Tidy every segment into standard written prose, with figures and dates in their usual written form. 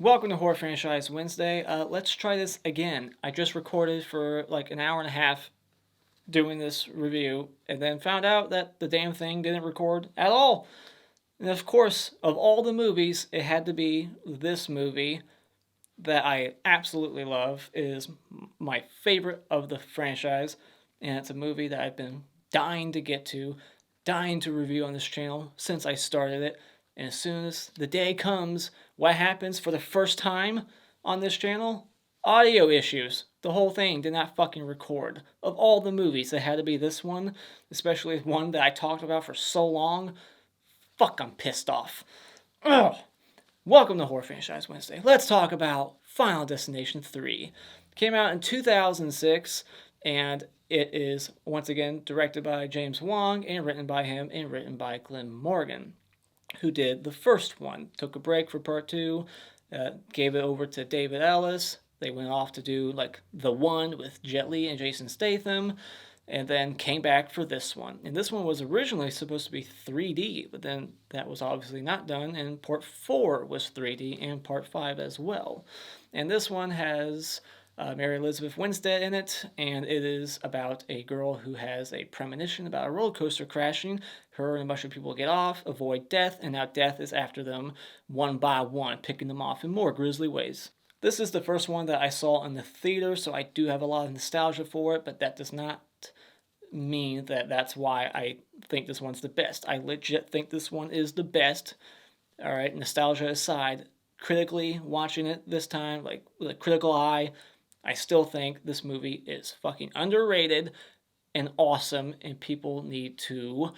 Welcome to Horror Franchise Wednesday. Let's try this again. I just recorded for like an hour and a half doing this review and then found out that the damn thing didn't record at all. And of course, of all the movies, it had to be this movie that I absolutely love. It is my favorite of the franchise, and it's a movie that I've been dying to get to, dying to review on this channel since I started it. And as soon as the day comes, what happens for the first time on this channel? Audio issues. The whole thing did not fucking record. Of all the movies, it had to be this one, especially one that I talked about for so long. Fuck, I'm pissed off. Ugh. Welcome to Horror Franchise Wednesday. Let's talk about Final Destination 3. Came out in 2006, and it is, once again, directed by James Wong, and written by him, and written by Glen Morgan, who did the first one. Took a break for part 2, gave it over to David Ellis. They went off to do, like, The One with Jet Li and Jason Statham, and then came back for this one. And this one was originally supposed to be 3D, but then that was obviously not done, and part 4 was 3D, and part 5 as well. And this one has Mary Elizabeth Winstead in it, and it is about a girl who has a premonition about a roller coaster crashing. Her and a bunch of people get off, avoid death, and now death is after them one by one, picking them off in more grisly ways. This is the first one that I saw in the theater, so I do have a lot of nostalgia for it, but that does not mean that that's why I think this one's the best. I legit think this one is the best. Alright, nostalgia aside, critically watching it this time, like with a critical eye, I still think this movie is fucking underrated and awesome, and people need to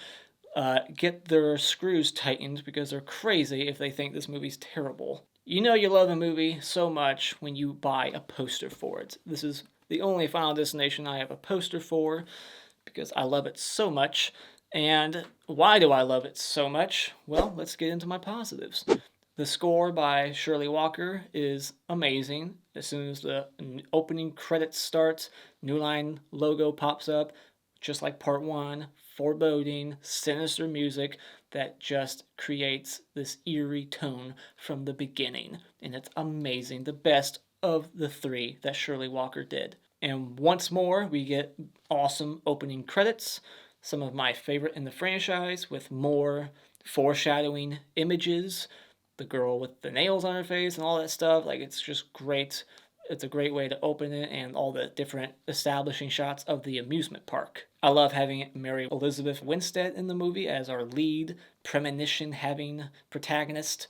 get their screws tightened because they're crazy if they think this movie's terrible. You know you love a movie so much when you buy a poster for it. This is the only Final Destination I have a poster for because I love it so much. And why do I love it so much? Well, let's get into my positives. The score by Shirley Walker is amazing. As soon as the opening credits start, New Line logo pops up, just like part 1, foreboding, sinister music that just creates this eerie tone from the beginning. And it's amazing. The best of the 3 that Shirley Walker did. And once more, we get awesome opening credits, some of my favorite in the franchise, with more foreshadowing images, the girl with the nails on her face and all that stuff. Like, it's just great. It's a great way to open it, and all the different establishing shots of the amusement park. I love having Mary Elizabeth Winstead in the movie as our lead premonition-having protagonist.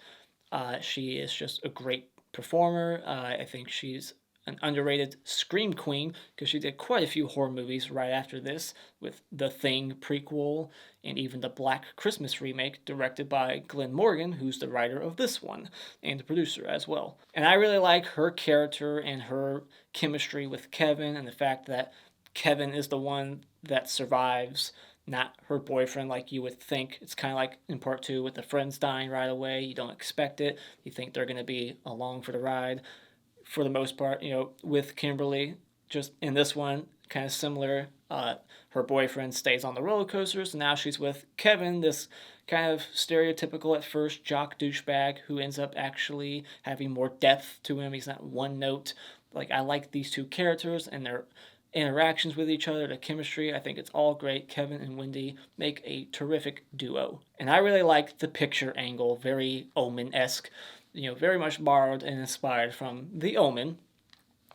She is just a great performer. I think she's an underrated scream queen because she did quite a few horror movies right after this, with The Thing prequel and even the Black Christmas remake directed by Glen Morgan, who's the writer of this one and the producer as well. And I really like her character and her chemistry with Kevin, and the fact that Kevin is the one that survives, not her boyfriend like you would think. It's kind of like in part 2 with the friends dying right away. You don't expect it. You think they're going to be along for the ride. For the most part, with Kimberly, just in this one, kind of similar. Her boyfriend stays on the roller coasters, and now she's with Kevin, this kind of stereotypical at first jock douchebag who ends up actually having more depth to him. He's not one note. Like, I like these two characters and their interactions with each other, the chemistry. I think it's all great. Kevin and Wendy make a terrific duo. And I really like the picture angle, very Omen-esque. Very much borrowed and inspired from The Omen,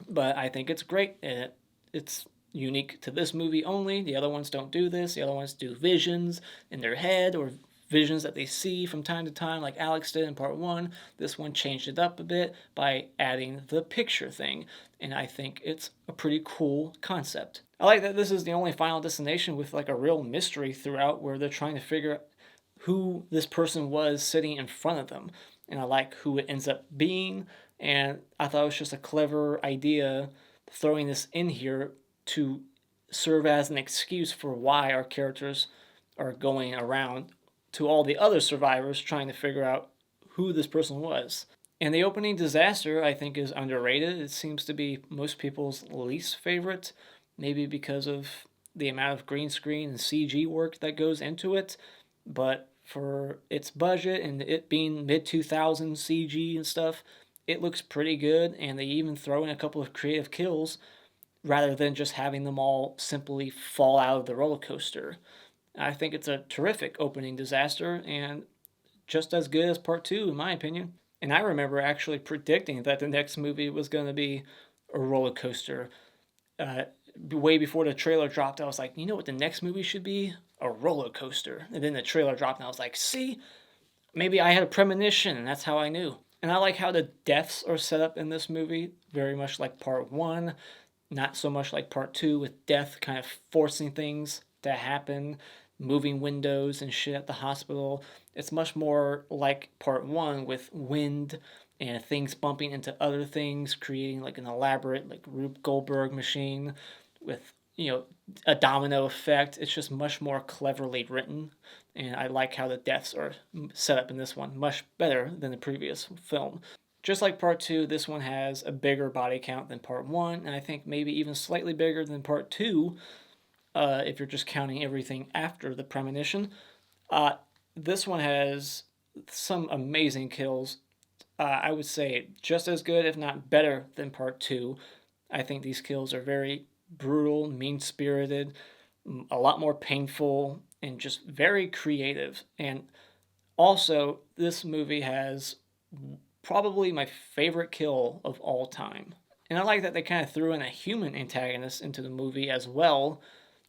but I think it's great, and it's unique to this movie only. The other ones don't do this. The other ones do visions in their head or visions that they see from time to time, like Alex did in part 1. This one changed it up a bit by adding the picture thing, and I think it's a pretty cool concept. I like that this is the only Final Destination with like a real mystery throughout, where they're trying to figure out who this person was sitting in front of them. And I like who it ends up being, and I thought it was just a clever idea throwing this in here to serve as an excuse for why our characters are going around to all the other survivors trying to figure out who this person was. And the opening disaster, I think, is underrated. It seems to be most people's least favorite, maybe because of the amount of green screen and CG work that goes into it, but for its budget and it being mid-2000s CG and stuff, it looks pretty good, and they even throw in a couple of creative kills rather than just having them all simply fall out of the roller coaster. I think it's a terrific opening disaster and just as good as part two, in my opinion. And I remember actually predicting that the next movie was going to be a roller coaster. Uh, Way before the trailer dropped, I was like, you know what the next movie should be? A roller coaster. And then the trailer dropped, and I was like, see, maybe I had a premonition, and that's how I knew. And I like how the deaths are set up in this movie, very much like part one, not so much like part two, with death kind of forcing things to happen, moving windows and shit at the hospital. It's much more like part one with wind and things bumping into other things, creating like an elaborate like Rube Goldberg machine with a domino effect. It's just much more cleverly written, and I like how the deaths are set up in this one much better than the previous film. Just like part two, this one has a bigger body count than part one, and I think maybe even slightly bigger than part two, if you're just counting everything after the premonition. Uh, this one has some amazing kills. I would say just as good, if not better, than part two. I think these kills are very brutal, mean spirited, a lot more painful, and just very creative. And also, this movie has probably my favorite kill of all time. And I like that they kind of threw in a human antagonist into the movie as well,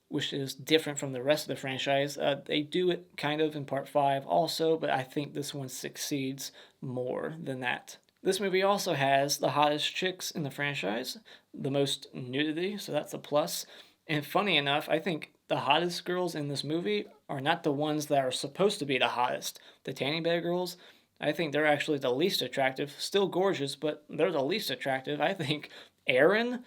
which is different from the rest of the franchise. They do it kind of in part 5 also, but I think this one succeeds more than that. This movie also has the hottest chicks in the franchise, the most nudity, so that's a plus. And funny enough, I think the hottest girls in this movie are not the ones that are supposed to be the hottest. The tanning bed girls, I think they're actually the least attractive. Still gorgeous, but they're the least attractive. I think Erin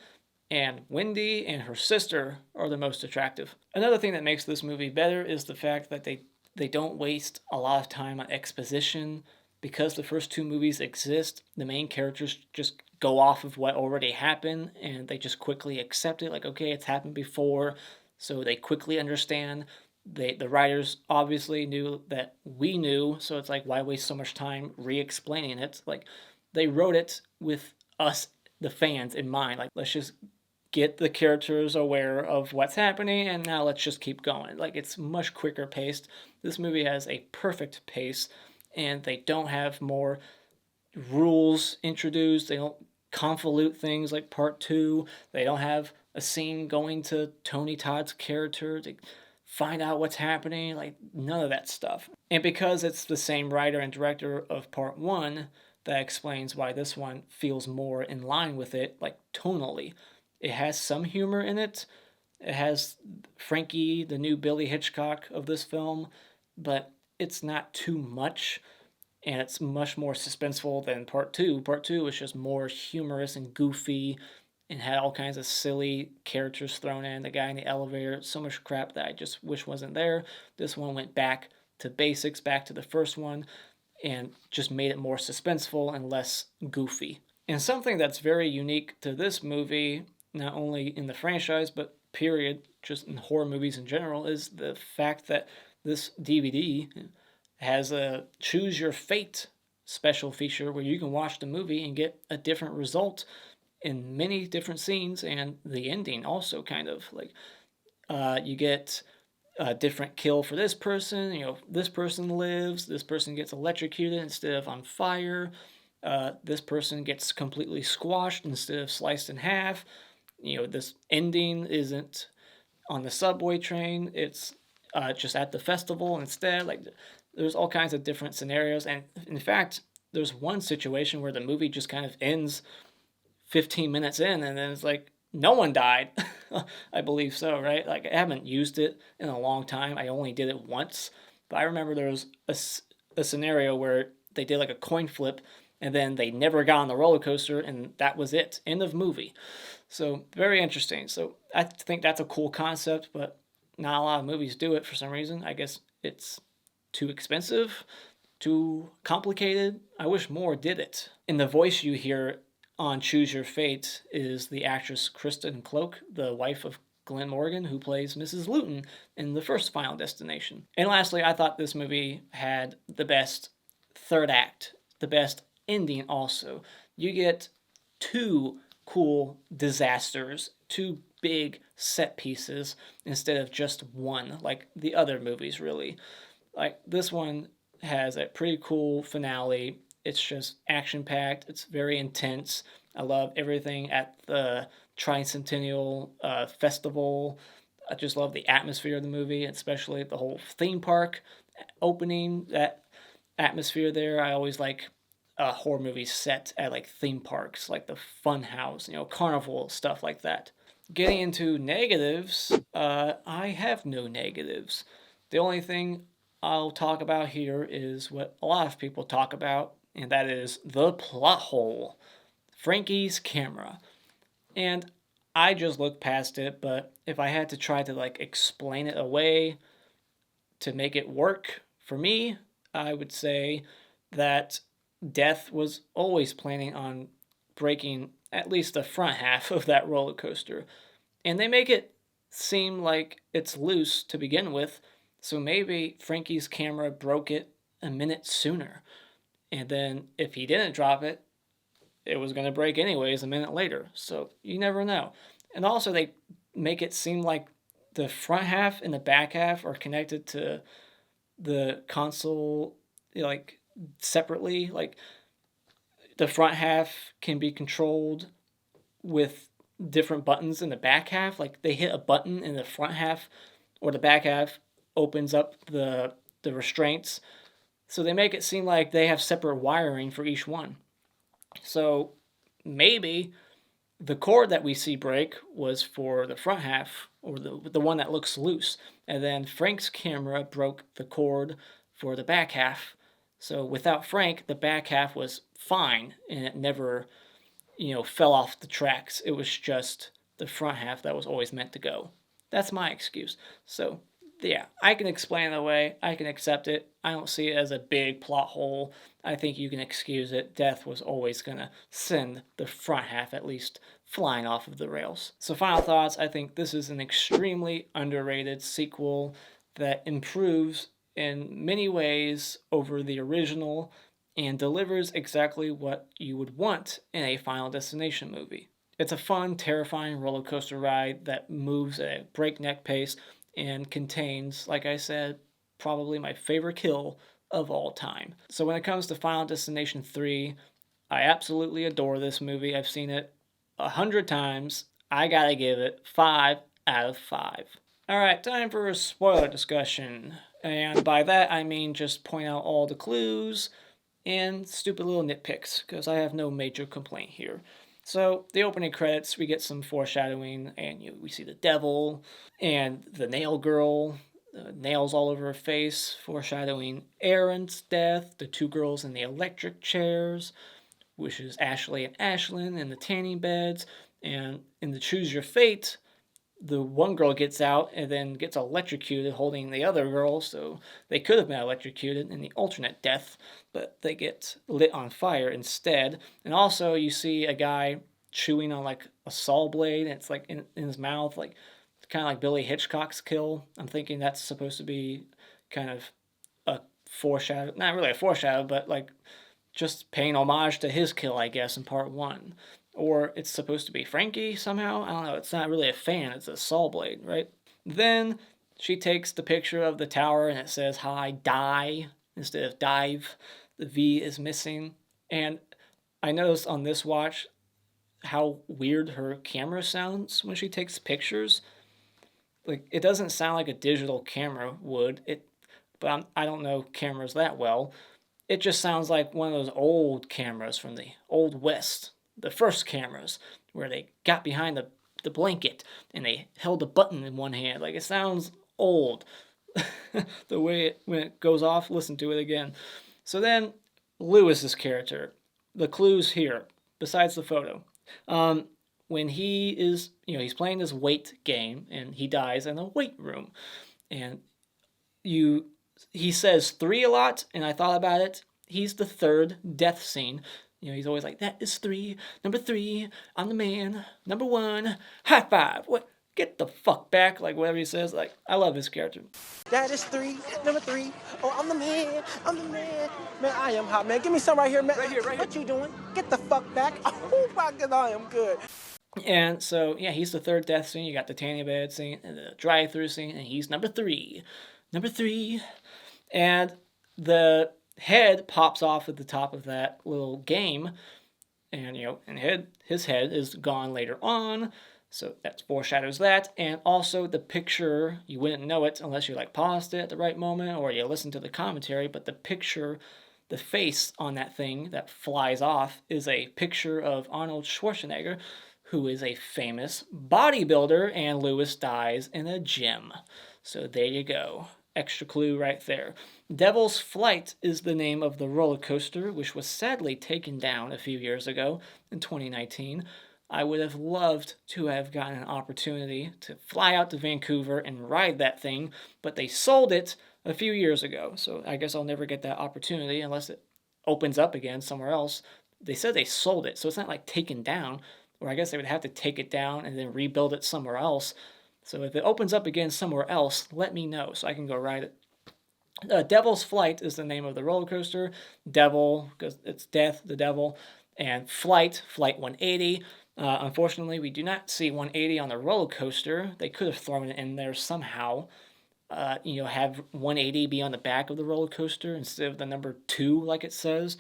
and Wendy and her sister are the most attractive. Another thing that makes this movie better is the fact that they don't waste a lot of time on exposition. Because the first two movies exist, the main characters just go off of what already happened and they just quickly accept it. Like, okay, it's happened before, so they quickly understand. The writers obviously knew that we knew, so it's like, why waste so much time re-explaining it? Like, they wrote it with us, the fans, in mind. Like, let's just get the characters aware of what's happening, and now let's just keep going. Like, it's much quicker paced. This movie has a perfect pace, and they don't have more rules introduced. They don't convolute things like part two. They don't have a scene going to Tony Todd's character to find out what's happening. Like, none of that stuff. And because it's the same writer and director of part one, that explains why this one feels more in line with it, like tonally. It has some humor in it. It has Frankie, the new Billy Hitchcock of this film, but it's not too much, and it's much more suspenseful than part two. Part two was just more humorous and goofy and had all kinds of silly characters thrown in. The guy in the elevator, so much crap that I just wish wasn't there. This one went back to basics, back to the first one, and just made it more suspenseful and less goofy. And something that's very unique to this movie, not only in the franchise, but period, just in horror movies in general, is the fact that this DVD has a Choose Your Fate special feature where you can watch the movie and get a different result in many different scenes, and the ending also kind of like you get a different kill for this person. This person lives, this person gets electrocuted instead of on fire, this person gets completely squashed instead of sliced in half. This ending isn't on the subway train, it's just at the festival instead. Like, there's all kinds of different scenarios, and in fact, there's one situation where the movie just kind of ends 15 minutes in, and then it's like, no one died. I believe so, right? Like, I haven't used it in a long time. I only did it once, but I remember there was a scenario where they did like a coin flip, and then they never got on the roller coaster, and that was it. End of movie. So, very interesting. So, I think that's a cool concept, but not a lot of movies do it for some reason. I guess it's too expensive, too complicated. I wish more did it. And the voice you hear on Choose Your Fate is the actress Kristen Cloak, the wife of Glen Morgan, who plays Mrs. Luton in the first Final Destination. And lastly, I thought this movie had the best third act, the best ending also. you get two cool disasters, two big set pieces instead of just one, like the other movies, really. Like, this one has a pretty cool finale. It's just action packed, it's very intense. I love everything at the Tricentennial Festival. I just love the atmosphere of the movie, especially the whole theme park opening, that atmosphere there. I always like horror movies set at like theme parks, like the fun house, carnival, stuff like that. Getting into negatives, I have no negatives. The only thing I'll talk about here is what a lot of people talk about, and that is the plot hole. Frankie's camera. And I just looked past it, but if I had to try to like explain it away to make it work for me, I would say that Death was always planning on breaking at least the front half of that roller coaster. And they make it seem like it's loose to begin with, so maybe Frankie's camera broke it a minute sooner. And then if he didn't drop it, it was going to break anyways a minute later. So you never know. And also, they make it seem like the front half and the back half are connected to the console, like separately. Like, the front half can be controlled with different buttons in the back half. Like, they hit a button in the front half, or the back half opens up the restraints. So they make it seem like they have separate wiring for each one. So maybe the cord that we see break was for the front half, or the one that looks loose, and then Frank's camera broke the cord for the back half. So without Frank, the back half was fine, and it never, fell off the tracks. It was just the front half that was always meant to go. That's my excuse. So yeah, I can explain it away. I can accept it. I don't see it as a big plot hole. I think you can excuse it. Death was always going to send the front half at least flying off of the rails. So final thoughts, I think this is an extremely underrated sequel that improves in many ways over the original and delivers exactly what you would want in a Final Destination movie. It's a fun, terrifying roller coaster ride that moves at a breakneck pace and contains, like I said, probably my favorite kill of all time. So when it comes to Final Destination 3, I absolutely adore this movie. I've seen it 100 times. I gotta give it 5 out of 5. Alright, time for a spoiler discussion. And by that I mean just point out all the clues and stupid little nitpicks, because I have no major complaint here. So the opening credits, we get some foreshadowing, and we see the devil and the nail girl, nails all over her face, foreshadowing Erin's death, the two girls in the electric chairs, which is Ashley and Ashlyn in the tanning beds, and in the Choose Your Fate, the one girl gets out and then gets electrocuted holding the other girl, so they could have been electrocuted in the alternate death, but they get lit on fire instead. And also you see a guy chewing on like a saw blade, and it's like in his mouth, like kind of like Billy Hitchcock's kill. I'm thinking that's supposed to be kind of a foreshadow, not really a foreshadow, but like just paying homage to his kill, I guess, in part one. Or it's supposed to be Frankie somehow. I don't know. It's not really a fan. It's a saw blade, right? Then she takes the picture of the tower and it says hi, die, instead of dive. The V is missing. And I noticed on this watch how weird her camera sounds when she takes pictures. Like, it doesn't sound like a digital camera would. But I don't know cameras that well. It just sounds like one of those old cameras from the Old West. The first cameras, where they got behind the blanket and they held a button in one hand. Like, it sounds old. The way when it goes off, listen to it again. So then, Lewis's character. The clues here, besides the photo. When he is, he's playing this weight game and he dies in a weight room. And he says 3 a lot, and I thought about it. He's the third death scene. He's always like, that is 3, number 3, I'm the man, number 1, high five. What? get the fuck back, like whatever he says. Like, I love his character. That is number three. Oh, I'm the man. Man, I am hot, man. Give me some right here, man. Right here. What you doing? Get the fuck back. Oh my God, I am good. And so, yeah, he's the third death scene. You got the tanning bed scene and the drive-through scene, and he's number 3. Number 3. And the head pops off at the top of that little game, and, his head is gone later on, so that foreshadows that. And also the picture, you wouldn't know it unless you, paused it at the right moment, or you listened to the commentary, but the picture, the face on that thing that flies off is a picture of Arnold Schwarzenegger, who is a famous bodybuilder, and Lewis dies in a gym. So there you go. Extra clue right there. Devil's Flight is the name of the roller coaster, which was sadly taken down a few years ago in 2019. I would have loved to have gotten an opportunity to fly out to Vancouver and ride that thing, but they sold it a few years ago. So I guess I'll never get that opportunity unless it opens up again somewhere else. They said they sold it, so it's not like taken down. Or I guess they would have to take it down and then rebuild it somewhere else. So if it opens up again somewhere else, let me know so I can go ride it. Devil's Flight is the name of the roller coaster. Devil, because it's death, the devil. And Flight 180. Unfortunately, we do not see 180 on the roller coaster. They could have thrown it in there somehow. Have 180 be on the back of the roller coaster instead of the number 2 like it says.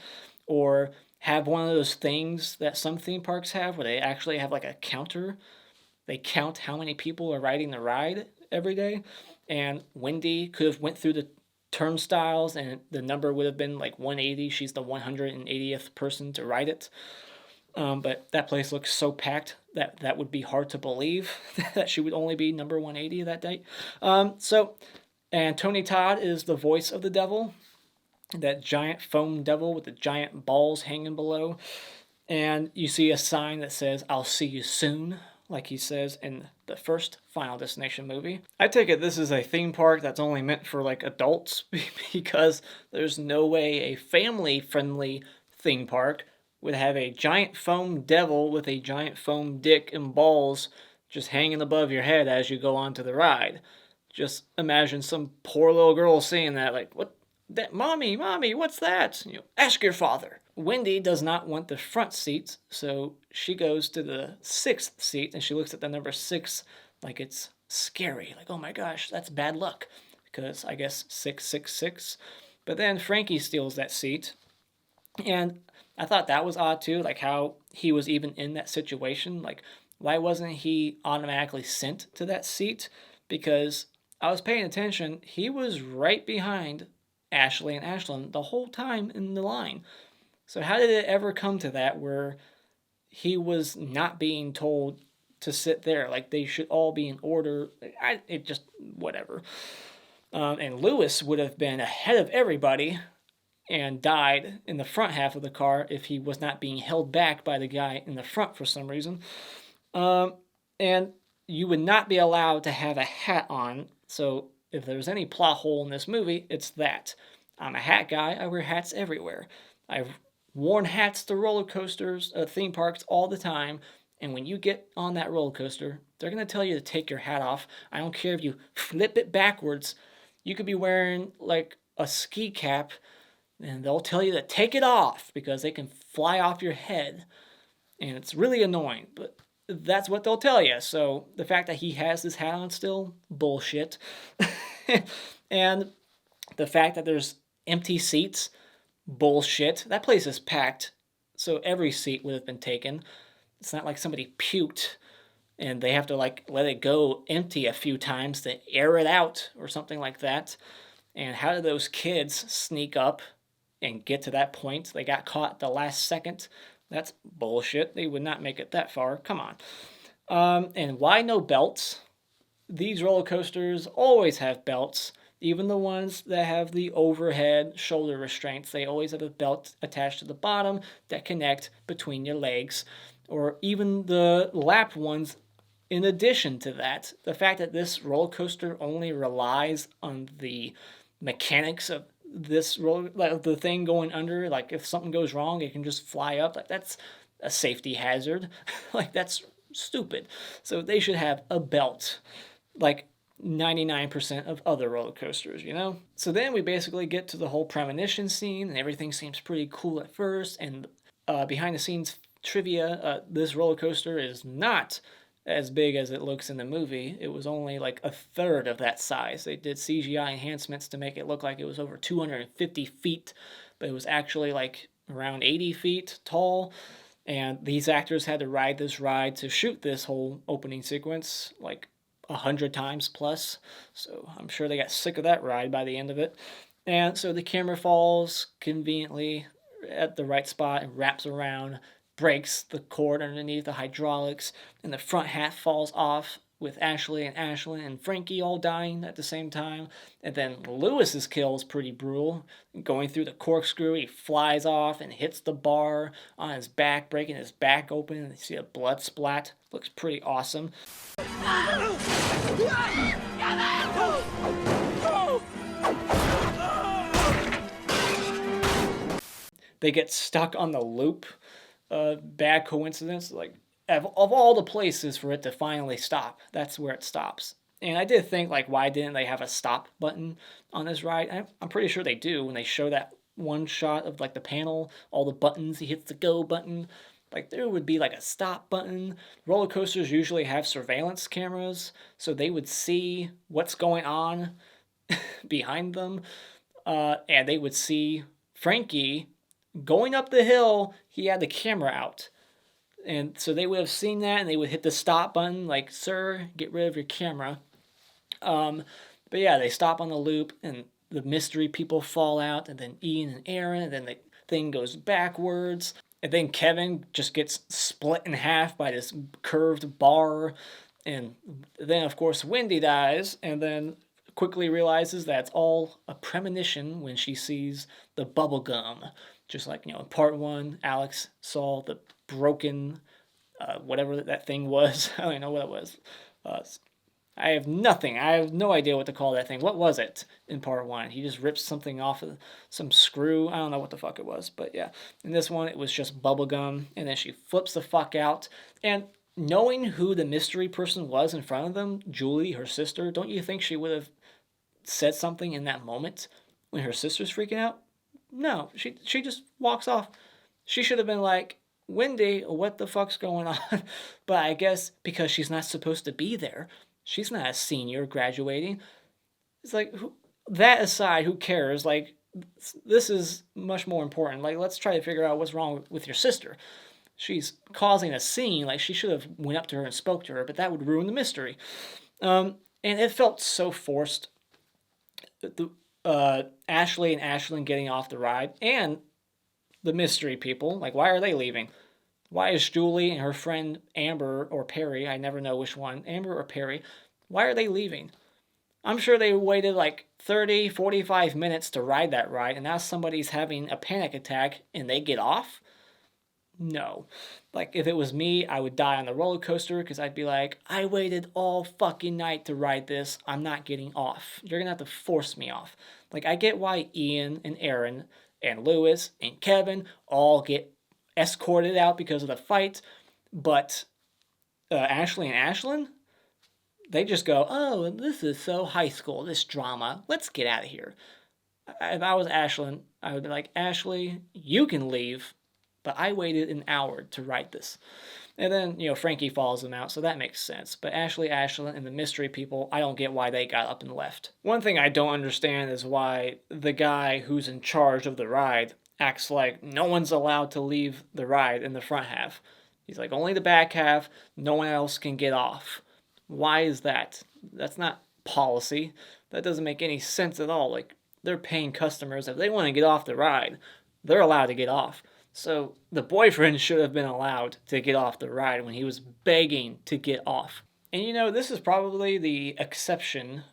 Or have one of those things that some theme parks have where they actually have a counter. They count how many people are riding the ride every day. And Wendy could have went through the turnstiles and the number would have been 180. She's the 180th person to ride it. But that place looks so packed that would be hard to believe that she would only be number 180 that day. And Tony Todd is the voice of the devil. That giant foam devil with the giant balls hanging below. And you see a sign that says, "I'll see you soon," like he says in the first Final Destination movie. I take it this is a theme park that's only meant for adults, because there's no way a family-friendly theme park would have a giant foam devil with a giant foam dick and balls just hanging above your head as you go onto the ride. Just imagine some poor little girl seeing that, what? That mommy, what's that? Ask your father. Wendy does not want the front seats, so she goes to the 6th seat and she looks at the number 6 like it's scary. Oh my gosh, that's bad luck. Because I guess 666. But then Frankie steals that seat. And I thought that was odd too, how he was even in that situation. Why wasn't he automatically sent to that seat? Because I was paying attention, he was right behind Ashley and Ashlyn the whole time in the line. So how did it ever come to that where he was not being told to sit there? They should all be in order. Whatever. And Lewis would have been ahead of everybody and died in the front half of the car if he was not being held back by the guy in the front for some reason. And you would not be allowed to have a hat on, so if there's any plot hole in this movie, it's that. I'm a hat guy. I wear hats everywhere. I've worn hats to roller coasters, theme parks all the time. And when you get on that roller coaster, they're going to tell you to take your hat off. I don't care if you flip it backwards. You could be wearing a ski cap and they'll tell you to take it off because they can fly off your head. And it's really annoying, but that's what they'll tell you. So the fact that he has his hat on still, bullshit. And the fact that there's empty seats, bullshit. That place is packed, so every seat would have been taken. It's not like somebody puked and they have to let it go empty a few times to air it out or something like that. And how did those kids sneak up and get to that point? They got caught at the last second. That's bullshit. They would not make it that far. Come on. And why no belts? These roller coasters always have belts. Even the ones that have the overhead shoulder restraints, they always have a belt attached to the bottom that connect between your legs. Or even the lap ones in addition to that. The fact that this roller coaster only relies on the mechanics of this roller, the thing going under, if something goes wrong, it can just fly up. That's a safety hazard. That's stupid. So they should have a belt, like 99% of other roller coasters, you know? So then we basically get to the whole premonition scene, and everything seems pretty cool at first. And behind the scenes trivia, this roller coaster is not as big as it looks in the movie. It was only like a third of that size. They did CGI enhancements to make it look like it was over 250 feet, but it was actually like around 80 feet tall. And these actors had to ride this ride to shoot this whole opening sequence like 100 times plus. So I'm sure they got sick of that ride by the end of it. And so the camera falls conveniently at the right spot and wraps around, breaks the cord underneath the hydraulics, and the front half falls off with Ashley and Ashlyn and Frankie all dying at the same time. And then Lewis's kill is pretty brutal. Going through the corkscrew, he flies off and hits the bar on his back, breaking his back open, and you see a blood splat. Looks pretty awesome. They get stuck on the loop. Bad coincidence. Like, of all the places for it to finally stop, that's where it stops. And I did think, like, why didn't they have a stop button on this ride? I'm pretty sure they do when they show that one shot of, like, the panel, all the buttons. He hits the go button. Like, there would be, like, a stop button. Roller coasters usually have surveillance cameras, so they would see what's going on behind them. And they would see Frankie going up the hill. He had the camera out. And so they would have seen that, and they would hit the stop button, like, sir, get rid of your camera. But yeah, they stop on the loop, and the mystery people fall out, and then Ian and Erin, and then the thing goes backwards. And then Kevin just gets split in half by this curved bar. And then, of course, Wendy dies, and then quickly realizes that's all a premonition when she sees the bubble gum. Just like, in part 1, Alex saw the broken, whatever that thing was. I don't even know what it was. I have no idea what to call that thing. What was it in part 1? He just ripped something off of some screw. I don't know what the fuck it was. But yeah, in this one, it was just bubblegum. And then she flips the fuck out. And knowing who the mystery person was in front of them, Julie, her sister, don't you think she would have said something in that moment when her sister's freaking out? No, she just walks off. She should have been like, Wendy, what the fuck's going on? But I guess because she's not supposed to be there, she's not a senior graduating. It's like, that aside, who cares? Like, this is much more important. Like, let's try to figure out what's wrong with your sister. She's causing a scene. Like, she should have went up to her and spoke to her, but that would ruin the mystery. And it felt so forced. Ashley and Ashlyn getting off the ride, and the mystery people. Like, why are they leaving? Why is Julie and her friend Amber or Perry, I never know which one, Amber or Perry, why are they leaving? I'm sure they waited like 30, 45 minutes to ride that ride, and now somebody's having a panic attack and they get off? No. Like, if it was me, I would die on the roller coaster because I'd be like, I waited all fucking night to ride this. I'm not getting off. You're going to have to force me off. Like, I get why Ian and Erin and Lewis and Kevin all get escorted out because of the fight, but Ashley and Ashlyn, they just go, oh, this is so high school, this drama. Let's get out of here. If I was Ashlyn, I would be like, Ashley, you can leave, but I waited an hour to write this. And then, Frankie follows them out, so that makes sense. But Ashley, Ashlyn, and the mystery people, I don't get why they got up and left. One thing I don't understand is why the guy who's in charge of the ride acts like no one's allowed to leave the ride in the front half. He's like, only the back half, no one else can get off. Why is that? That's not policy. That doesn't make any sense at all. Like, they're paying customers. If they want to get off the ride, they're allowed to get off. So the boyfriend should have been allowed to get off the ride when he was begging to get off. And this is probably the exception.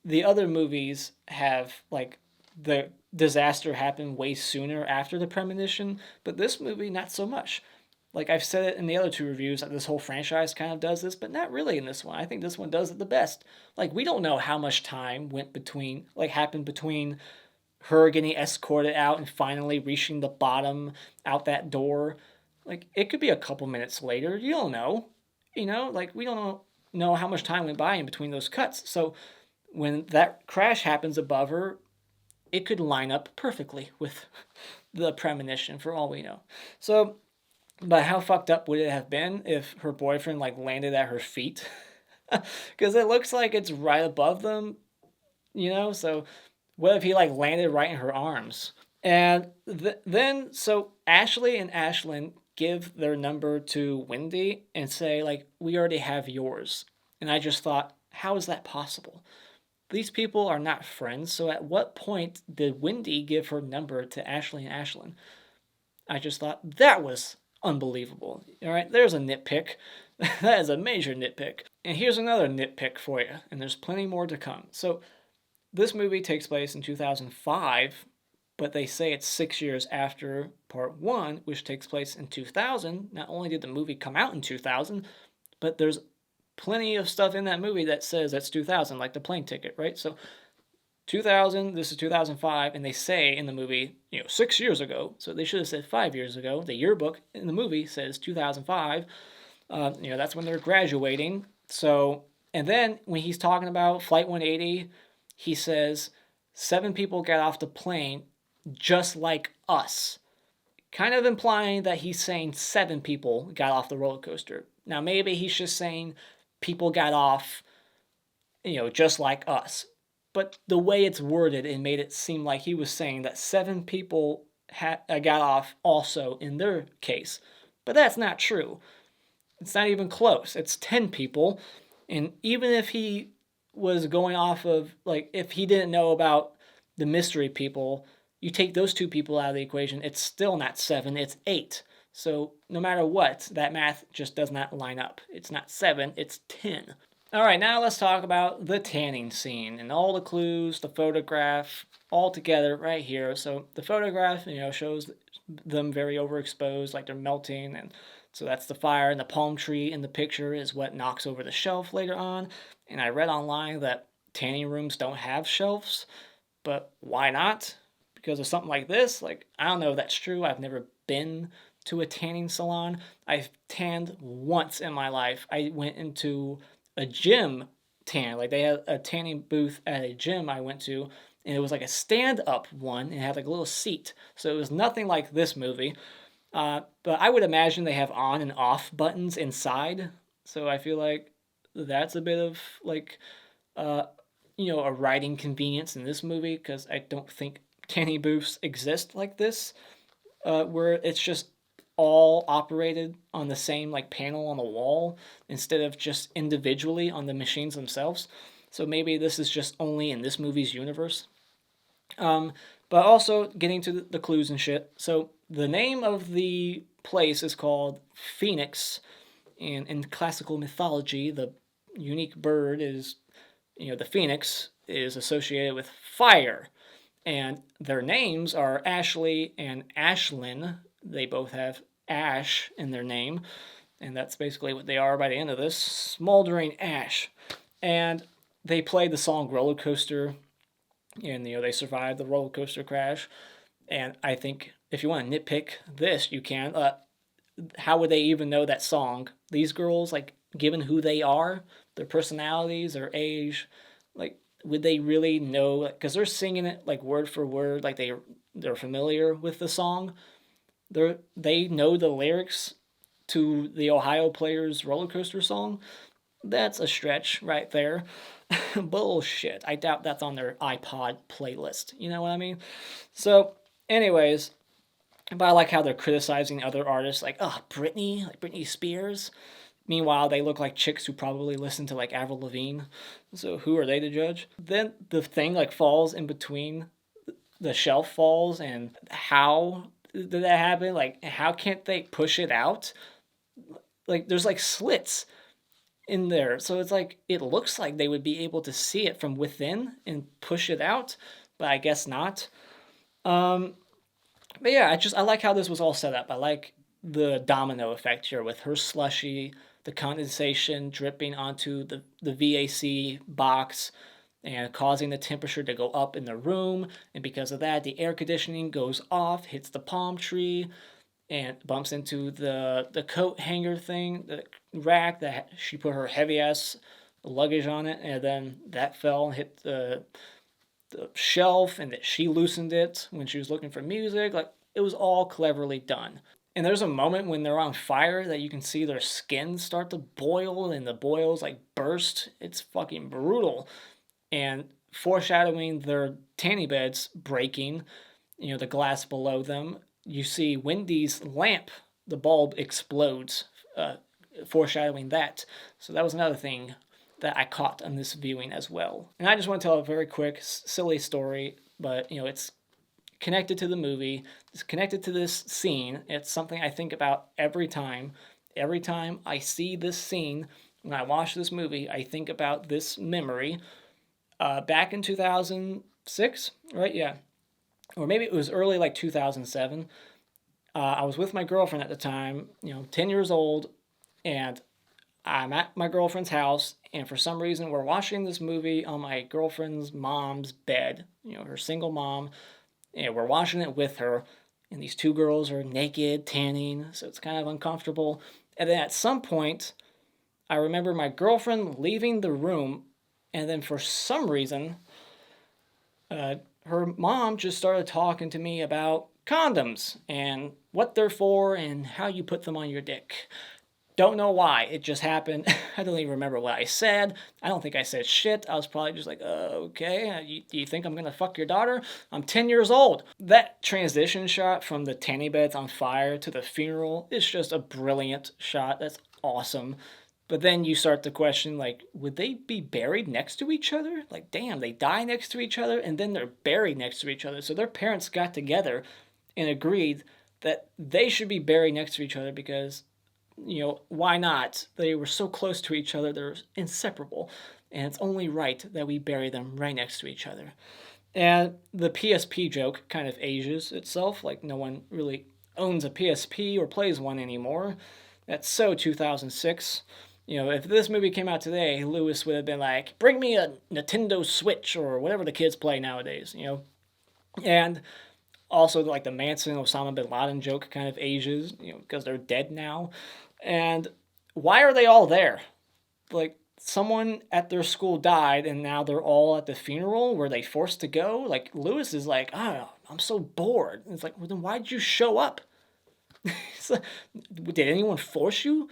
The other movies have, like, the disaster happen way sooner after the premonition, but this movie, not so much. Like, I've said it in the other 2 reviews, that this whole franchise kind of does this, but not really in this one. I think this one does it the best. Like, we don't know how much time happened between her getting escorted out and finally reaching the bottom out that door. Like, it could be a couple minutes later. You don't know. like we don't know how much time went by in between those cuts. So when that crash happens above her, it could line up perfectly with the premonition for all we know. So, but how fucked up would it have been if her boyfriend like landed at her feet? Because it looks like it's right above them, So what if he like landed right in her arms? And then so Ashley and Ashlyn give their number to Wendy and say like, we already have yours. And I just thought, how is that possible? These people are not friends, so at what point did Wendy give her number to Ashley and Ashlyn? I just thought that was unbelievable. All right, there's a nitpick. That is a major nitpick. And here's another nitpick for you, and there's plenty more to come. So this movie takes place in 2005, but they say it's 6 years after part 1, which takes place in 2000. Not only did the movie come out in 2000, but there's plenty of stuff in that movie that says that's 2000, like the plane ticket, right? So 2000, this is 2005, and they say in the movie, 6 years ago. So they should have said 5 years ago. The yearbook in the movie says 2005. That's when they're graduating. So, and then when he's talking about Flight 180, he says 7 people got off the plane just like us. Kind of implying that he's saying 7 people got off the roller coaster. Now, maybe he's just saying people got off, just like us. But the way it's worded, it made it seem like he was saying that 7 people got off also in their case. But that's not true. It's not even close. It's 10 people. And even if he was going off of, like, if he didn't know about the mystery people, you take those 2 people out of the equation, it's still not 7, it's 8. So no matter what, that math just does not line up. It's not 7, it's 10. All right, now let's talk about the tanning scene and all the clues, the photograph, all together right here. So the photograph, shows them very overexposed, like they're melting, and so that's the fire, and the palm tree in the picture is what knocks over the shelf later on. And I read online that tanning rooms don't have shelves, but why not? Because of something like this? Like, I don't know if that's true. I've never been to a tanning salon. I've tanned once in my life. I went into a gym tan. Like, they had a tanning booth at a gym I went to, and it was like a stand-up one, and it had like a little seat. So it was nothing like this movie. But I would imagine they have on and off buttons inside. So I feel like that's a bit of like, a writing convenience in this movie, because I don't think tanning booths exist like this, where it's just all operated on the same like panel on the wall instead of just individually on the machines themselves. So maybe this is just only in this movie's universe. But also getting to the clues and shit. So the name of the place is called Phoenix, and in classical mythology, the unique bird is, the phoenix is associated with fire. And their names are Ashley and Ashlyn. They both have ash in their name, and that's basically what they are by the end of this, smoldering ash. And they play the song Roller Coaster, and they survive the roller coaster crash. And I think if you want to nitpick this, you can. How would they even know that song? These girls, like, given who they are, their personalities, their age, like, would they really know? Because they're singing it like word for word, like they're familiar with the song. They know the lyrics to the Ohio Players roller coaster song. That's a stretch right there. Bullshit. I doubt that's on their iPod playlist. You know what I mean? So, anyways, but I like how they're criticizing other artists, like, Britney, like Britney Spears. Meanwhile, they look like chicks who probably listen to like Avril Lavigne. So who are they to judge? Then the thing like falls in between, the shelf falls, and how did that happen? Like, how can't they push it out? Like, there's like slits in there, so it's like it looks like they would be able to see it from within and push it out, but I guess not. But yeah, I like how this was all set up. I like the domino effect here with her slushy, the condensation dripping onto the VAC box and causing the temperature to go up in the room, and because of that, the air conditioning goes off, hits the palm tree, and bumps into the coat hanger thing, the rack that she put her heavy ass luggage on it, and then that fell and hit the shelf, and that she loosened it when she was looking for music. Like, it was all cleverly done. And there's a moment when they're on fire that you can see their skin start to boil, and the boils like burst. It's fucking brutal. And foreshadowing their tanning beds breaking, the glass below them, you see Wendy's lamp, the bulb explodes, foreshadowing that. So that was another thing that I caught on this viewing as well. And I just want to tell a very quick, silly story, but it's connected to the movie. It's connected to this scene. It's something I think about every time. Every time I see this scene, when I watch this movie, I think about this memory. Back in 2006, right? Yeah. Or maybe it was early, like 2007. I was with my girlfriend at the time, 10 years old, and I'm at my girlfriend's house, and for some reason we're watching this movie on my girlfriend's mom's bed, her single mom, and we're watching it with her, and these two girls are naked, tanning, so it's kind of uncomfortable. And then at some point, I remember my girlfriend leaving the room, and then for some reason, her mom just started talking to me about condoms and what they're for and how you put them on your dick. Don't know why. It just happened. I don't even remember what I said. I don't think I said shit. I was probably just like, okay, you think I'm going to fuck your daughter? I'm 10 years old. That transition shot from the tanning beds on fire to the funeral is just a brilliant shot. That's awesome. But then you start to question, like, would they be buried next to each other? Like, damn, they die next to each other and then they're buried next to each other. So their parents got together and agreed that they should be buried next to each other because, why not? They were so close to each other, they're inseparable. And it's only right that we bury them right next to each other. And the PSP joke kind of ages itself. Like, no one really owns a PSP or plays one anymore. That's so 2006. If this movie came out today, Lewis would have been like, bring me a Nintendo Switch or whatever the kids play nowadays, And also, like, the Manson Osama bin Laden joke kind of ages, because they're dead now. And why are they all there? Like, someone at their school died, and now they're all at the funeral. Were they forced to go? Like, Lewis is like, oh, I'm so bored. And it's like, well, then why'd you show up? Like, did anyone force you?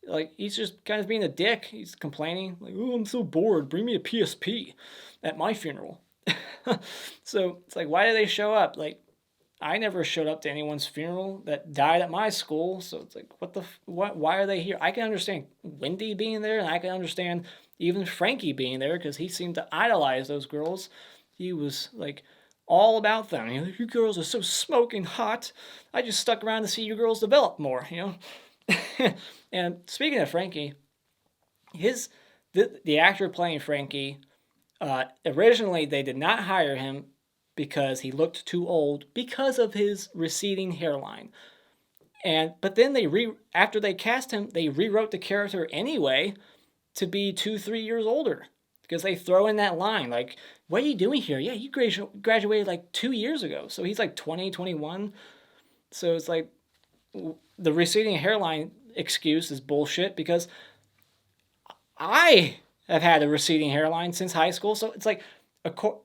Like, he's just kind of being a dick. He's complaining, like, oh, I'm so bored. Bring me a PSP at my funeral. So it's like, why do they show up? Like, I never showed up to anyone's funeral that died at my school, so it's like, why are they here? I can understand Wendy being there, and I can understand even Frankie being there, because he seemed to idolize those girls. He was, like, all about them. You girls are so smoking hot. I just stuck around to see you girls develop more, And speaking of Frankie, the actor playing Frankie, originally they did not hire him because he looked too old because of his receding hairline. But then after they cast him, they rewrote the character anyway to be 2-3 years older, because they throw in that line like, what are you doing here? Yeah, you graduated like 2 years ago. So he's like 20, 21. So it's like, the receding hairline excuse is bullshit, because I have had a receding hairline since high school. So it's like,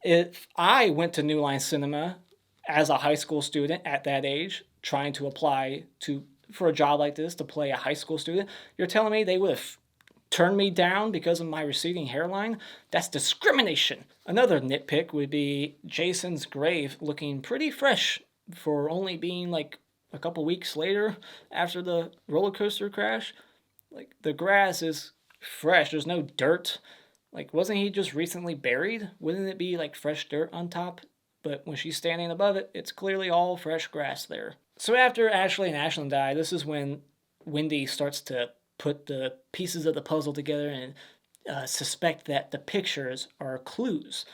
if I went to New Line Cinema as a high school student at that age, trying to apply for a job like this to play a high school student, you're telling me they would have turned me down because of my receding hairline? That's discrimination. Another nitpick would be Jason's grave looking pretty fresh for only being like a couple weeks later after the roller coaster crash. Like, the grass is fresh. There's no dirt. Like, wasn't he just recently buried? Wouldn't it be like fresh dirt on top? But when she's standing above it, it's clearly all fresh grass there. So after Ashley and Ashlyn die, this is when Wendy starts to put the pieces of the puzzle together and suspect that the pictures are clues.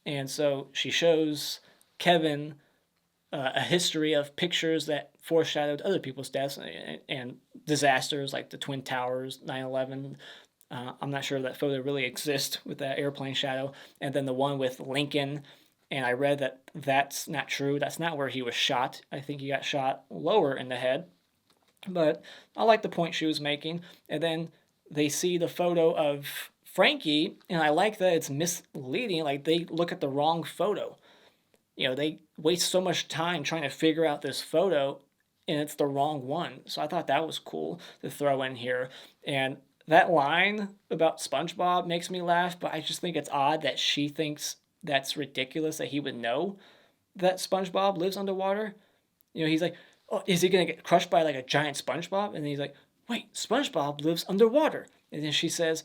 And so she shows Kevin a history of pictures that foreshadowed other people's deaths and disasters like the Twin Towers, 9/11. I'm not sure that photo really exists with that airplane shadow. And then the one with Lincoln, and I read that that's not true. That's not where he was shot. I think he got shot lower in the head. But I like the point she was making. And then they see the photo of Frankie, and I like that it's misleading. Like, they look at the wrong photo. They waste so much time trying to figure out this photo, and it's the wrong one. So I thought that was cool to throw in here. And that line about SpongeBob makes me laugh, but I just think it's odd that she thinks that's ridiculous that he would know that SpongeBob lives underwater. He's like, oh, is he gonna get crushed by like a giant SpongeBob? And then he's like, wait, SpongeBob lives underwater. And then she says,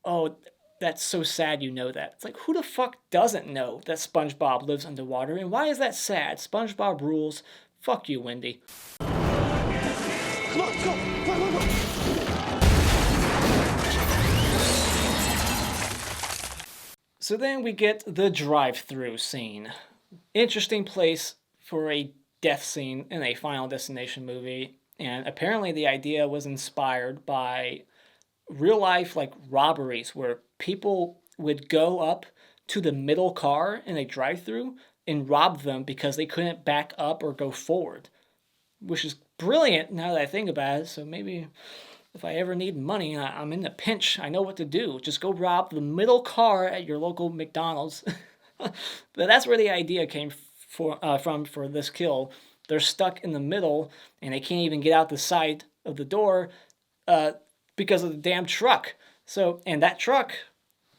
oh, that's so sad you know that. It's like, who the fuck doesn't know that SpongeBob lives underwater? And why is that sad? SpongeBob rules. Fuck you, Wendy. Come on, let's go. Come on, come on. So then we get the drive-through scene. Interesting place for a death scene in a Final Destination movie. And apparently the idea was inspired by real life like robberies where people would go up to the middle car in a drive-through and rob them because they couldn't back up or go forward, which is brilliant now that I think about it. So maybe if I ever need money, I'm in a pinch, I know what to do. Just go rob the middle car at your local McDonald's. But that's where the idea came from for this kill. They're stuck in the middle and they can't even get out the side of the door because of the damn truck. So, and that truck,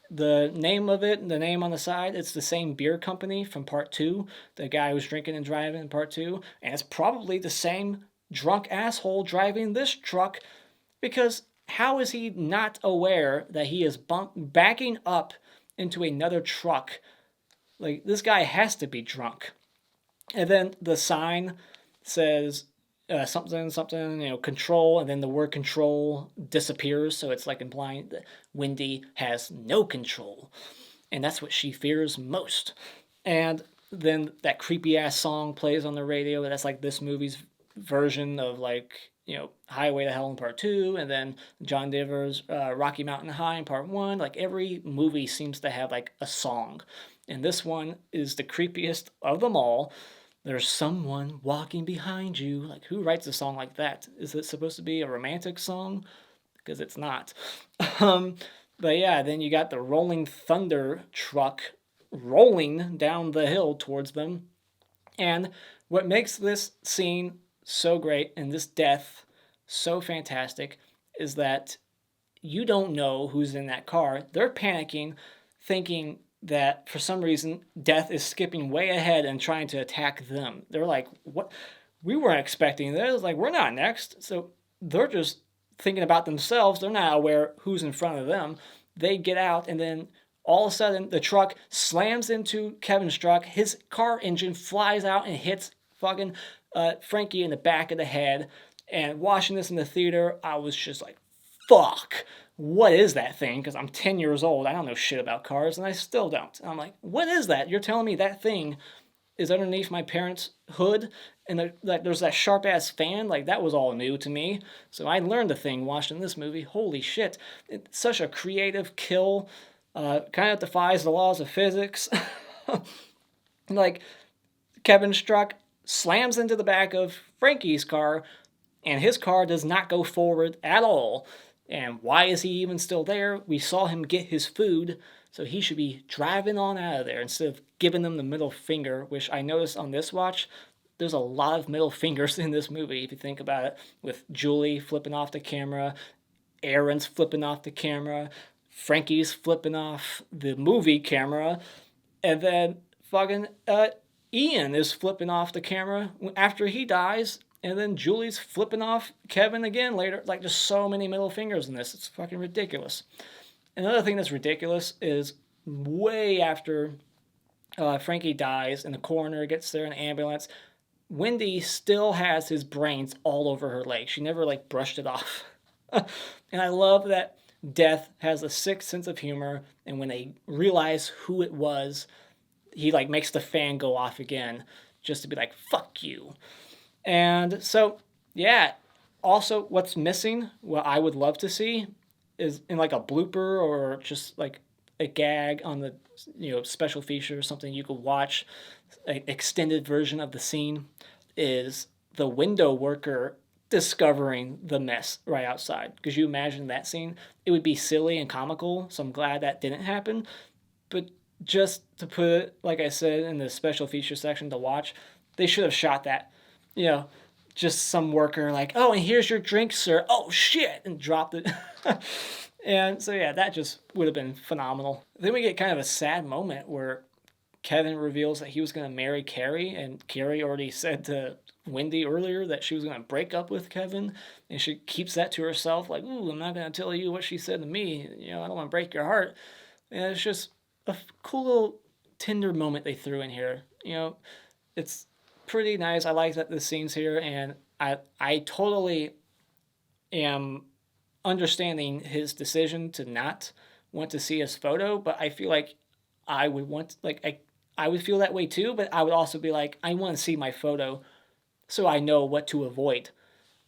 the name of it, the name on the side, it's the same beer company from part 2, the guy who's drinking and driving in part 2, and it's probably the same drunk asshole driving this truck, because how is he not aware that he is backing up into another truck? Like, this guy has to be drunk. And then the sign says something, control, and then the word control disappears, so it's like implying that Wendy has no control. And that's what she fears most. And then that creepy ass song plays on the radio. That's like this movie's version of like, Highway to Hell in part 2, and then John Denver's Rocky Mountain High in part 1. Like, every movie seems to have like a song. And this one is the creepiest of them all. There's someone walking behind you. Like, who writes a song like that? Is it supposed to be a romantic song? Because it's not. But yeah, then you got the rolling thunder truck rolling down the hill towards them. And what makes this scene so great and this death so fantastic is that you don't know who's in that car. They're panicking, thinking that for some reason death is skipping way ahead and trying to attack them. They're like, what? We weren't expecting this. Like, we're not next. So they're just thinking about themselves. They're not aware who's in front of them. They get out, and then all of a sudden the truck slams into Kevin's truck. His car engine flies out and hits fucking Frankie in the back of the head. And watching this in the theater, I was just like, fuck. What is that thing? Because I'm 10 years old. I don't know shit about cars, and I still don't. And I'm like, what is that? You're telling me that thing is underneath my parents' hood, and there's that sharp-ass fan? Like, that was all new to me. So I learned a thing watching this movie. Holy shit. It's such a creative kill. Kind of defies the laws of physics. Like, Kevin's truck slams into the back of Frankie's car, and his car does not go forward at all. And why is he even still there? We saw him get his food, so he should be driving on out of there instead of giving them the middle finger, which I noticed on this watch. There's a lot of middle fingers in this movie, if you think about it, with Julie flipping off the camera, Erin's flipping off the camera, Frankie's flipping off the movie camera, and then fucking Ian is flipping off the camera after he dies. And then Julie's flipping off Kevin again later. Like, just so many middle fingers in this. It's fucking ridiculous. Another thing that's ridiculous is way after Frankie dies and the coroner gets there in an ambulance, Wendy still has his brains all over her leg. She never, like, brushed it off. And I love that death has a sick sense of humor. And when they realize who it was, he, like, makes the fan go off again just to be like, fuck you. And so, yeah, also what's missing, what I would love to see, is in like a blooper or just like a gag on the special feature or something you could watch, an extended version of the scene, is the window worker discovering the mess right outside. Because you imagine that scene, it would be silly and comical, so I'm glad that didn't happen. But just to put it, like I said, in the special feature section to watch, they should have shot that. You know, just some worker like, oh, and here's your drink, sir. Oh, shit, and dropped it. And so, yeah, that just would have been phenomenal. Then we get kind of a sad moment where Kevin reveals that he was going to marry Carrie, and Carrie already said to Wendy earlier that she was going to break up with Kevin, and she keeps that to herself, like, ooh, I'm not going to tell you what she said to me. You know, I don't want to break your heart. And it's just a cool little tender moment they threw in here. You know, it's pretty nice. I like that the scene's here, and I totally am understanding his decision to not want to see his photo, but I feel like I would want, like, I would feel that way too, but I would also be like, I want to see my photo so I know what to avoid.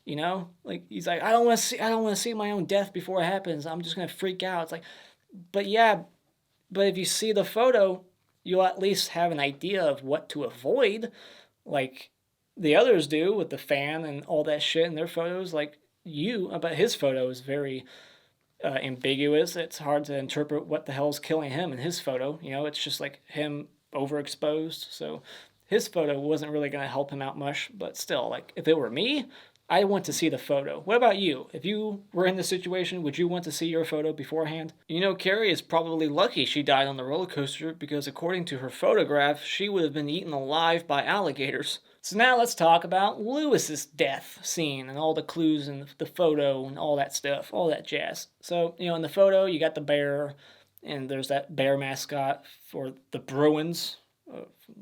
You know? Like, he's like, I don't want to see my own death before it happens. I'm just going to freak out. It's like, but yeah, but if you see the photo, you'll at least have an idea of what to avoid, like the others do with the fan and all that shit in their photos. Like but his photo is very ambiguous. It's hard to interpret what the hell's killing him in his photo. You know, it's just like him overexposed. So his photo wasn't really going to help him out much. But still, like, if it were me, I want to see the photo. What about you? If you were in this situation, would you want to see your photo beforehand? You know, Carrie is probably lucky she died on the roller coaster because according to her photograph, she would have been eaten alive by alligators. So now let's talk about Lewis's death scene and all the clues in the photo and all that stuff, all that jazz. So, you know, in the photo, you got the bear, and there's that bear mascot for the Bruins.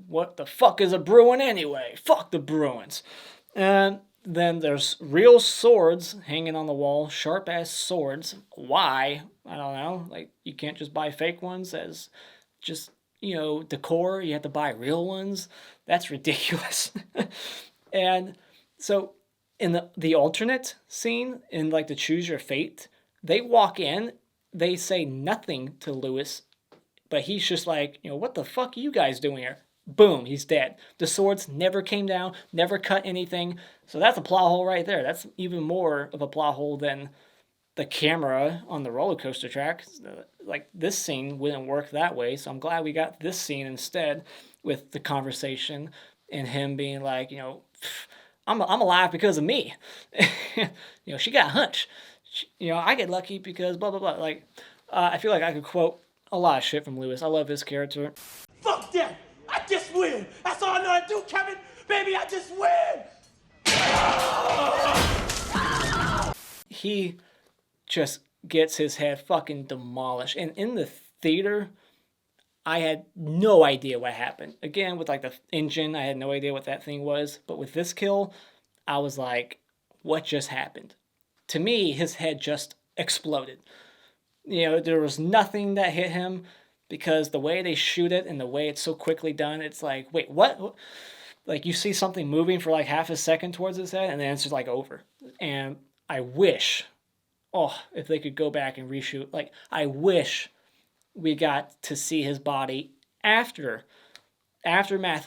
What the fuck is a Bruin anyway? Fuck the Bruins. And then there's real swords hanging on the wall, sharp ass swords. Why? I don't know. Like, you can't just buy fake ones as just, you know, decor. You have to buy real ones. That's ridiculous. And so in the alternate scene, in like the Choose Your Fate, they walk in, they say nothing to Lewis, but he's just like, you know, what the fuck are you guys doing here? Boom, he's dead. The swords never came down, never cut anything. So that's a plot hole right there. That's even more of a plot hole than the camera on the roller coaster track. Like, this scene wouldn't work that way. So I'm glad we got this scene instead with the conversation and him being like, you know, I'm alive because of me. You know, she got a hunch. You know, I get lucky because blah, blah, blah. Like, I feel like I could quote a lot of shit from Lewis. I love his character. Fuck that! I just win! That's all I know how to do, Kevin! Baby, I just win! He just gets his head fucking demolished. And in the theater, I had no idea what happened. Again, with like the engine, I had no idea what that thing was. But with this kill, I was like, what just happened? To me, his head just exploded. You know, there was nothing that hit him because the way they shoot it and the way it's so quickly done, it's like, wait, what? Like, you see something moving for like half a second towards his head, and then it's just like over. And I wish, if they could go back and reshoot, like, I wish we got to see his body aftermath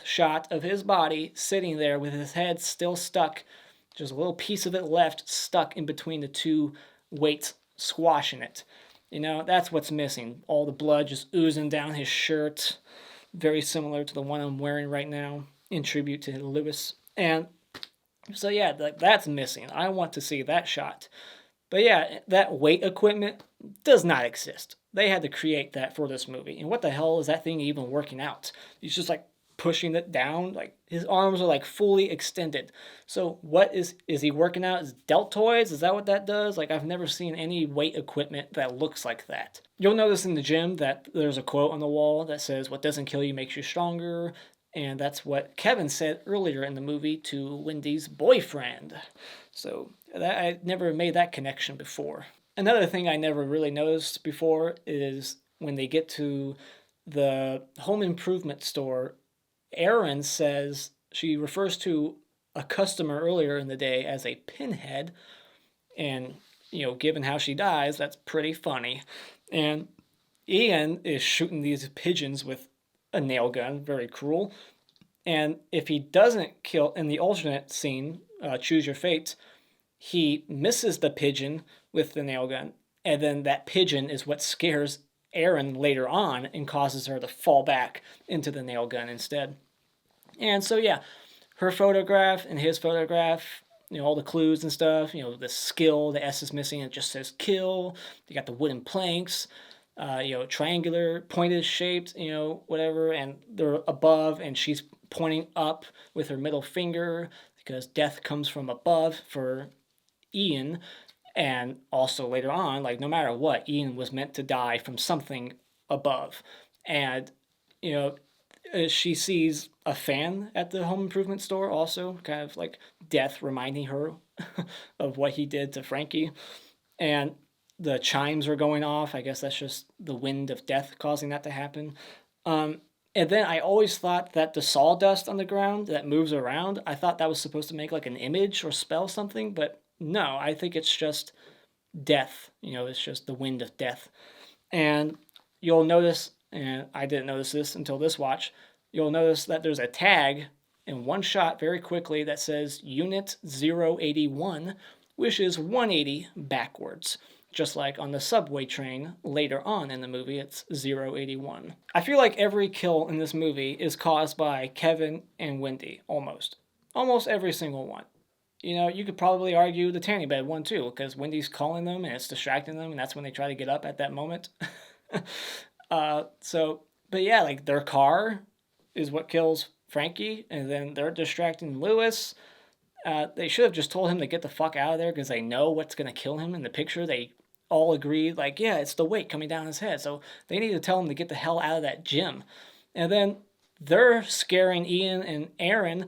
shot of his body sitting there with his head still stuck, just a little piece of it left stuck in between the two weights squashing it. You know, that's what's missing. All the blood just oozing down his shirt. Very similar to the one I'm wearing right now in tribute to Lewis. And so, yeah, that's missing. I want to see that shot. But yeah, that weight equipment does not exist. They had to create that for this movie. And what the hell is that thing even working out? He's just like pushing it down. Like, his arms are like fully extended. So what is he working out? Is deltoids? Is that what that does? Like, I've never seen any weight equipment that looks like that. You'll notice in the gym that there's a quote on the wall that says, what doesn't kill you makes you stronger. And that's what Kevin said earlier in the movie to Wendy's boyfriend. So I never made that connection before. Another thing I never really noticed before is when they get to the home improvement store, Erin says, she refers to a customer earlier in the day as a pinhead. And, you know, given how she dies, that's pretty funny. And Ian is shooting these pigeons with a nail gun, very cruel. And if he doesn't kill, in the alternate scene, Choose Your Fate, he misses the pigeon with the nail gun, and then that pigeon is what scares Erin later on and causes her to fall back into the nail gun instead. And so, yeah, her photograph and his photograph, all the clues and stuff, the skill, the S is missing, it just says kill. You got the wooden planks, triangular, pointed shaped, whatever, and they're above, and she's pointing up with her middle finger because death comes from above for Ian. And also later on, like, no matter what, Ian was meant to die from something above. And, she sees a fan at the home improvement store also, kind of like death reminding her of what he did to Frankie. And the chimes are going off. I guess that's just the wind of death causing that to happen. And then I always thought that the sawdust on the ground that moves around, I thought that was supposed to make like an image or spell something, but no, I think it's just death. It's just the wind of death. And you'll notice, and I didn't notice this until this watch, you'll notice that there's a tag in one shot very quickly that says Unit 081, which is 180 backwards. Just like on the subway train later on in the movie, it's 081. I feel like every kill in this movie is caused by Kevin and Wendy, almost. Almost every single one. You could probably argue the tanning bed one too, because Wendy's calling them and it's distracting them, and that's when they try to get up at that moment. But yeah, like their car is what kills Frankie, and then they're distracting Lewis. They should have just told him to get the fuck out of there because they know what's going to kill him. In the picture, they all agreed, like, yeah, it's the weight coming down his head. So they need to tell him to get the hell out of that gym. And then they're scaring Ian and Erin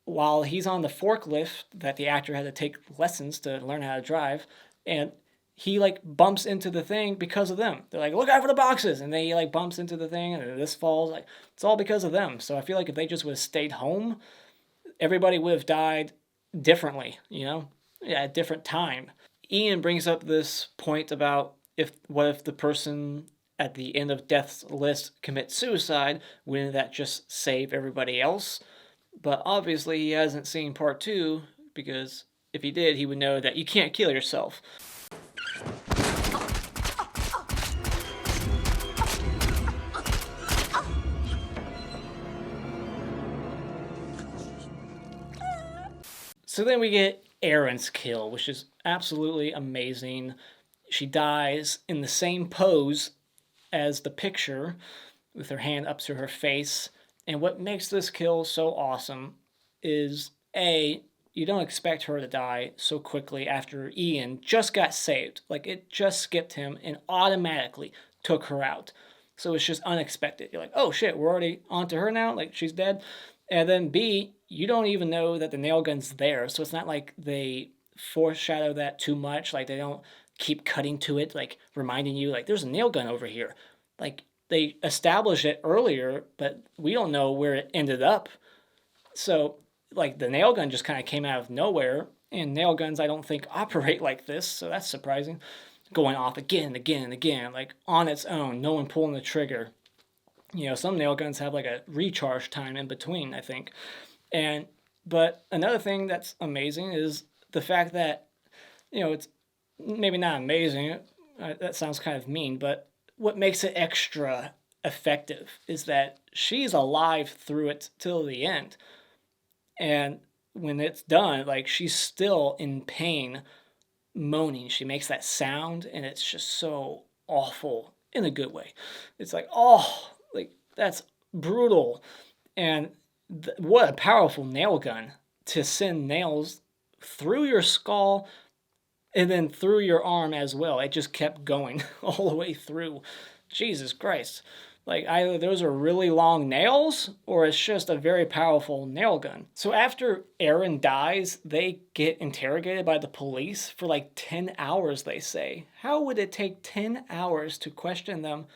while he's on the forklift that the actor had to take lessons to learn how to drive. And he, like, bumps into the thing because of them. They're like, look out for the boxes. And then he, like, bumps into the thing and this falls. Like, it's all because of them. So I feel like if they just would have stayed home, everybody would have died differently, at a different time. Ian brings up this point about what if the person at the end of death's list commits suicide, wouldn't that just save everybody else? But obviously he hasn't seen part 2, because if he did, he would know that you can't kill yourself. So then we get Erin's kill, which is absolutely amazing. She dies in the same pose as the picture, with her hand up to her face. And what makes this kill so awesome is, A, you don't expect her to die so quickly after Ian just got saved. Like, it just skipped him and automatically took her out. So it's just unexpected. You're like, oh shit, we're already on to her now? Like, she's dead? And then B, you don't even know that the nail gun's there. So it's not like they foreshadow that too much. Like, they don't keep cutting to it, like, reminding you, like, there's a nail gun over here. Like, they established it earlier, but we don't know where it ended up. So, like, the nail gun just kind of came out of nowhere. And nail guns, I don't think, operate like this. So that's surprising. Going off again and again and again, like, on its own. No one pulling the trigger. Some nail guns have like a recharge time in between, I think. But another thing that's amazing is the fact that, it's maybe not amazing. That sounds kind of mean, but what makes it extra effective is that she's alive through it till the end. And when it's done, like, she's still in pain, moaning. She makes that sound, and it's just so awful in a good way. It's like, oh, like, that's brutal. And what a powerful nail gun to send nails through your skull and then through your arm as well. It just kept going all the way through. Jesus Christ. Like, either those are really long nails or it's just a very powerful nail gun. So after Erin dies, they get interrogated by the police for like 10 hours, they say. How would it take 10 hours to question them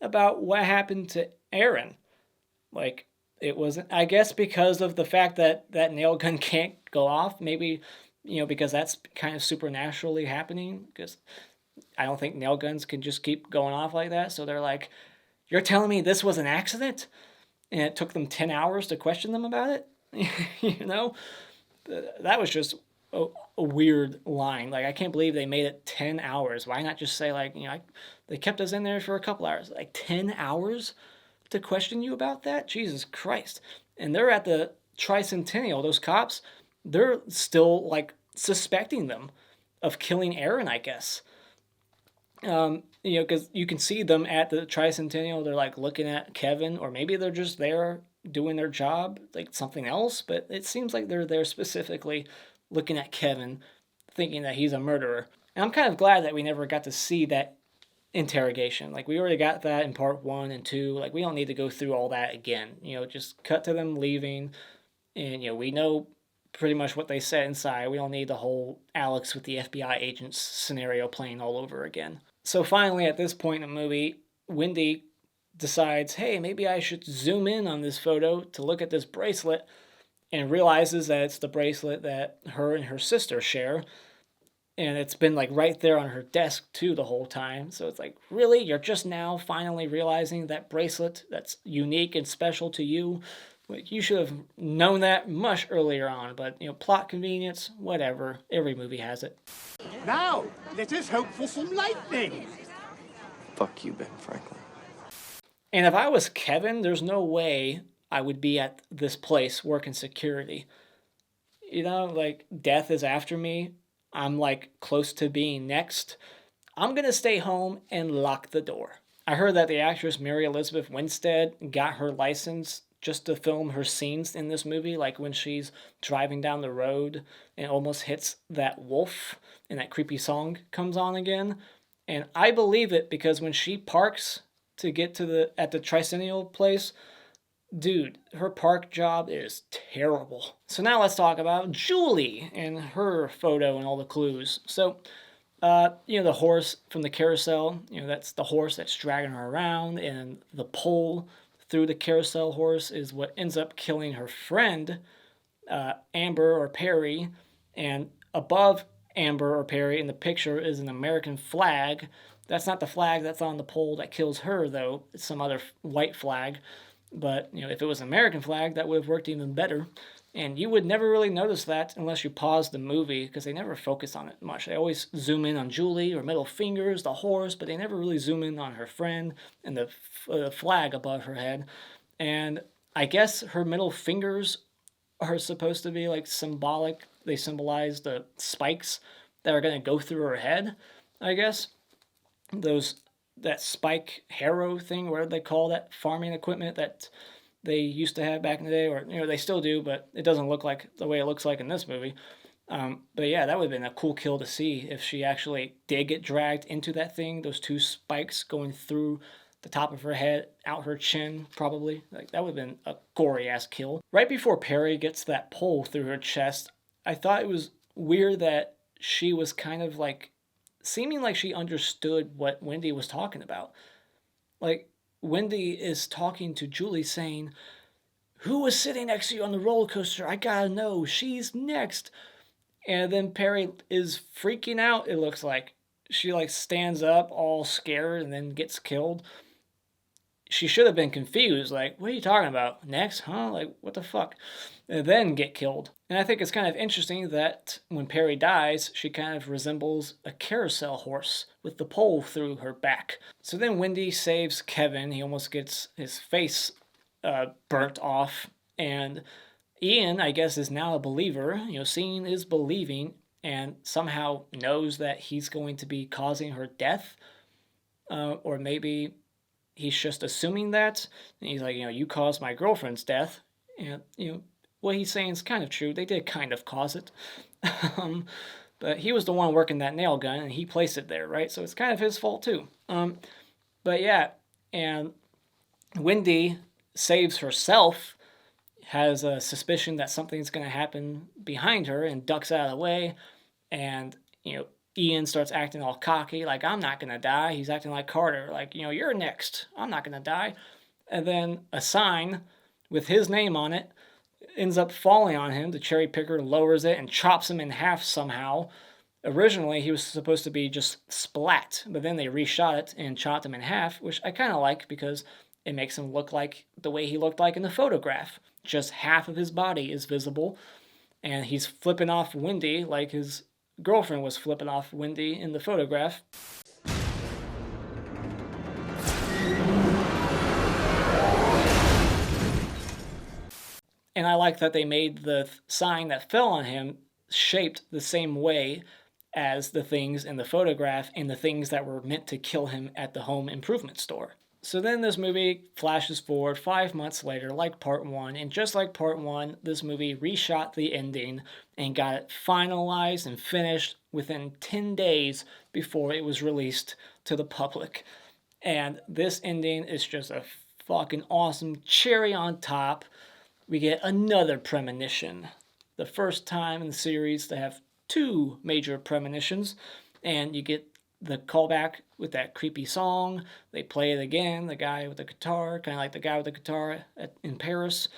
about what happened to Erin? Like, it wasn't, I guess because of the fact that that nail gun can't go off, maybe, because that's kind of supernaturally happening, because I don't think nail guns can just keep going off like that. So they're like, you're telling me this was an accident? And it took them 10 hours to question them about it? That was just a weird line. Like, I can't believe they made it 10 hours. Why not just say, like, they kept us in there for a couple hours. Like, 10 hours to question you about that? Jesus Christ. And they're at the Tricentennial, those cops, they're still, like, suspecting them of killing Erin, I guess. Because you can see them at the Tricentennial, they're, like, looking at Kevin, or maybe they're just there doing their job, like something else, but it seems like they're there specifically looking at Kevin, thinking that he's a murderer. And I'm kind of glad that we never got to see that interrogation. Like, we already got that in part 1 and 2. Like, we don't need to go through all that again. Just cut to them leaving, and we know pretty much what they said inside. We don't need the whole Alex with the FBI agents scenario playing all over again. So finally, at this point in the movie, Wendy decides, hey, maybe I should zoom in on this photo to look at this bracelet, and realizes that it's the bracelet that her and her sister share. And it's been, like, right there on her desk too the whole time. So it's like, really? You're just now finally realizing that bracelet that's unique and special to you? Like, you should have known that much earlier on, but plot convenience, whatever. Every movie has it. Now, let us hope for some lightning. Fuck you, Ben Franklin. And if I was Kevin, there's no way I would be at this place working security. Like, death is after me. I'm, like, close to being next. I'm gonna stay home and lock the door. I heard that the actress Mary Elizabeth Winstead got her license just to film her scenes in this movie, like when she's driving down the road and almost hits that wolf and that creepy song comes on again. And I believe it, because when she parks to get to at the Tricentennial place, dude, her park job is terrible. So now let's talk about Julie and her photo and all the clues. So, the horse from the carousel, that's the horse that's dragging her around, and the pole through the carousel horse is what ends up killing her friend, Amber or Perry. And above Amber or Perry in the picture is an American flag. That's not the flag that's on the pole that kills her, though. It's some other white flag. But, if it was an American flag, that would have worked even better. And you would never really notice that unless you pause the movie, because they never focus on it much. They always zoom in on Julie, or middle fingers, the horse, but they never really zoom in on her friend and the flag above her head. And I guess her middle fingers are supposed to be, like, symbolic. They symbolize the spikes that are going to go through her head, I guess. That spike harrow thing, whatever they call that farming equipment that they used to have back in the day, or they still do, but it doesn't look like the way it looks like in this movie. But yeah, that would have been a cool kill to see if she actually did get dragged into that thing, those two spikes going through the top of her head, out her chin, probably. Like, that would have been a gory ass kill. Right before Perry gets that pole through her chest, I thought it was weird that she was kind of like seeming like she understood what Wendy was talking about. Like, Wendy is talking to Julie saying, who was sitting next to you on the roller coaster? I gotta know. She's next. And then Perry is freaking out, it looks like. She, like, stands up all scared and then gets killed. She should have been confused. Like, what are you talking about? Next? Huh? Like, what the fuck? And then get killed. And I think it's kind of interesting that when Perry dies, she kind of resembles a carousel horse with the pole through her back. So then Wendy saves Kevin. He almost gets his face burnt off. And Ian, I guess, is now a believer. Seeing is believing, and somehow knows that he's going to be causing her death. Or maybe he's just assuming that. And he's like, you caused my girlfriend's death. And, what he's saying is kind of true. They did kind of cause it. But he was the one working that nail gun, and he placed it there, right? So it's kind of his fault, too. But yeah, and Wendy saves herself, has a suspicion that something's going to happen behind her, and ducks out of the way. And, Ian starts acting all cocky, like, I'm not going to die. He's acting like Carter, like, you're next. I'm not going to die. And then a sign with his name on it ends up falling on him. The cherry picker lowers it and chops him in half somehow. Originally, he was supposed to be just splat, but then they reshot it and chopped him in half, which I kind of like because it makes him look like the way he looked like in the photograph. Just half of his body is visible. and he's flipping off Wendy like his girlfriend was flipping off Wendy in the photograph. And I like that they made the sign that fell on him shaped the same way as the things in the photograph and the things that were meant to kill him at the home improvement store. So then this movie flashes forward 5 months later, like part 1, and just like part 1, this movie reshot the ending and got it finalized and finished within 10 days before it was released to the public. And this ending is just a fucking awesome cherry on top. We get another premonition. The first time in the series to have 2 major premonitions, and you get the callback with that creepy song. They play it again, the guy with the guitar, kind of like the guy with the guitar in Paris,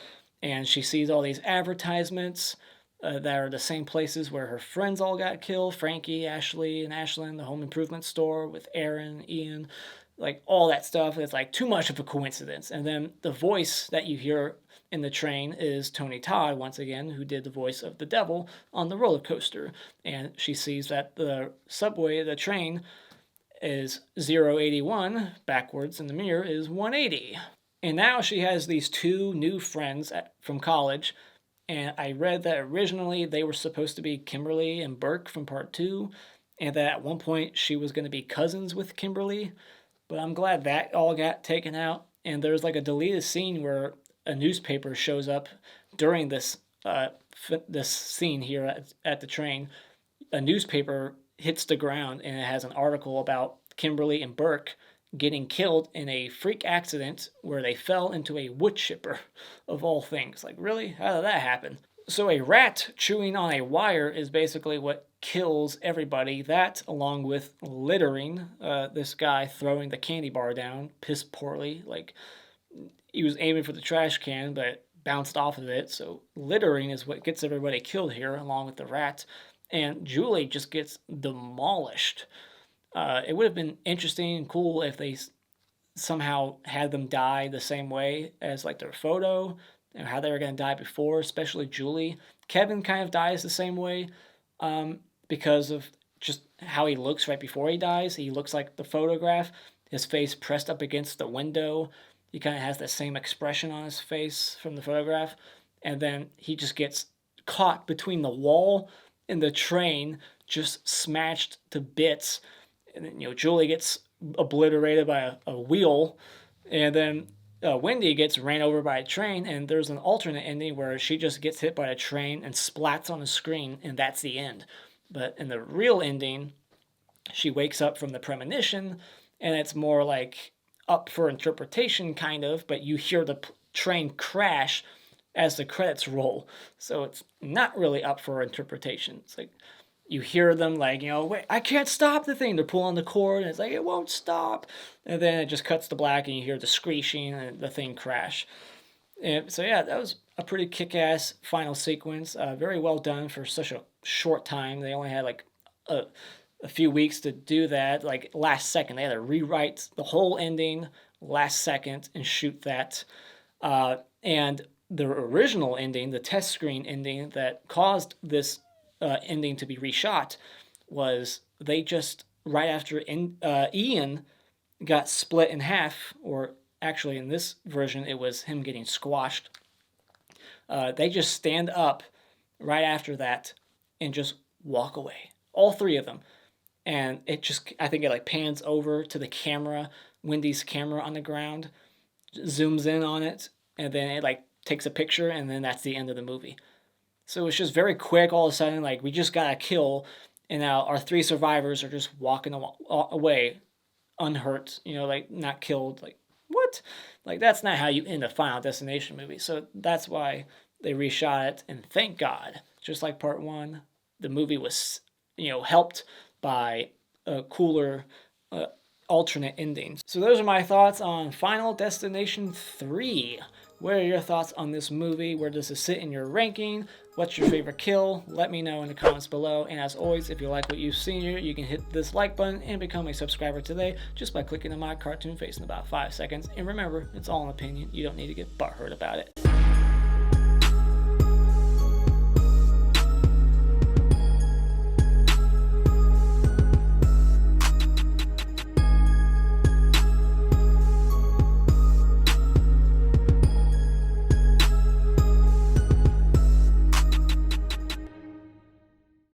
and she sees all these advertisements that are the same places where her friends all got killed, Frankie, Ashley, and Ashlyn, the home improvement store with Erin, Ian, like all that stuff. It's like too much of a coincidence. And then the voice that you hear in the train is Tony Todd, once again, who did the voice of the devil on the roller coaster. And she sees that the subway, the train, is 081, backwards in the mirror is 180. And now she has these 2 new friends from college, and I read that originally they were supposed to be Kimberly and Burke from part 2, and that at one point she was going to be cousins with Kimberly, but I'm glad that all got taken out. And there's like a deleted scene where a newspaper shows up during this this scene here at the train. A newspaper hits the ground and it has an article about Kimberly and Burke getting killed in a freak accident where they fell into a wood chipper, of all things. Like, really? How did that happen? So a rat chewing on a wire is basically what kills everybody. That, along with littering, this guy throwing the candy bar down, piss poorly, like he was aiming for the trash can, but bounced off of it. So littering is what gets everybody killed here, along with the rat. And Julie just gets demolished. It would have been interesting and cool if they somehow had them die the same way as like their photo, and how they were going to die before, especially Julie. Kevin kind of dies the same way because of just how he looks right before he dies. He looks like the photograph, his face pressed up against the window. He kind of has the same expression on his face from the photograph. And then he just gets caught between the wall and the train, just smashed to bits. And then, Julie gets obliterated by a wheel. And then Wendy gets ran over by a train. And there's an alternate ending where she just gets hit by a train and splats on the screen. And that's the end. But in the real ending, she wakes up from the premonition. And it's more like up for interpretation, kind of, but you hear the train crash as the credits roll. So it's not really up for interpretation. It's like you hear them like, wait, I can't stop the thing. They're pulling the cord and it's like, it won't stop. And then it just cuts to black and you hear the screeching and the thing crash. And so yeah, that was a pretty kick-ass final sequence. Very well done for such a short time. They only had like a few weeks to do that, like last second. They had to rewrite the whole ending last second and shoot that. And the original ending, the test screen ending that caused this ending to be reshot, was they just, right after Ian got split in half, or actually in this version it was him getting squashed, they just stand up right after that and just walk away. All 3 of them. And it just, I think it like pans over to the camera, Wendy's camera on the ground, zooms in on it, and then it like takes a picture, and then that's the end of the movie. So it's just very quick. All of a sudden, like, we just got a kill, and now our 3 survivors are just walking away unhurt, like not killed. Like, what? Like, that's not how you end a Final Destination movie. So that's why they reshot it, and thank God, just like part 1, the movie was, helped by a cooler alternate endings. So those are my thoughts on Final Destination 3. What are your thoughts on this movie? Where does it sit in your ranking? What's your favorite kill? Let me know in the comments below. And as always, if you like what you've seen here, you can hit this like button and become a subscriber today just by clicking on my cartoon face in about 5 seconds. And remember, it's all an opinion. You don't need to get butthurt about it.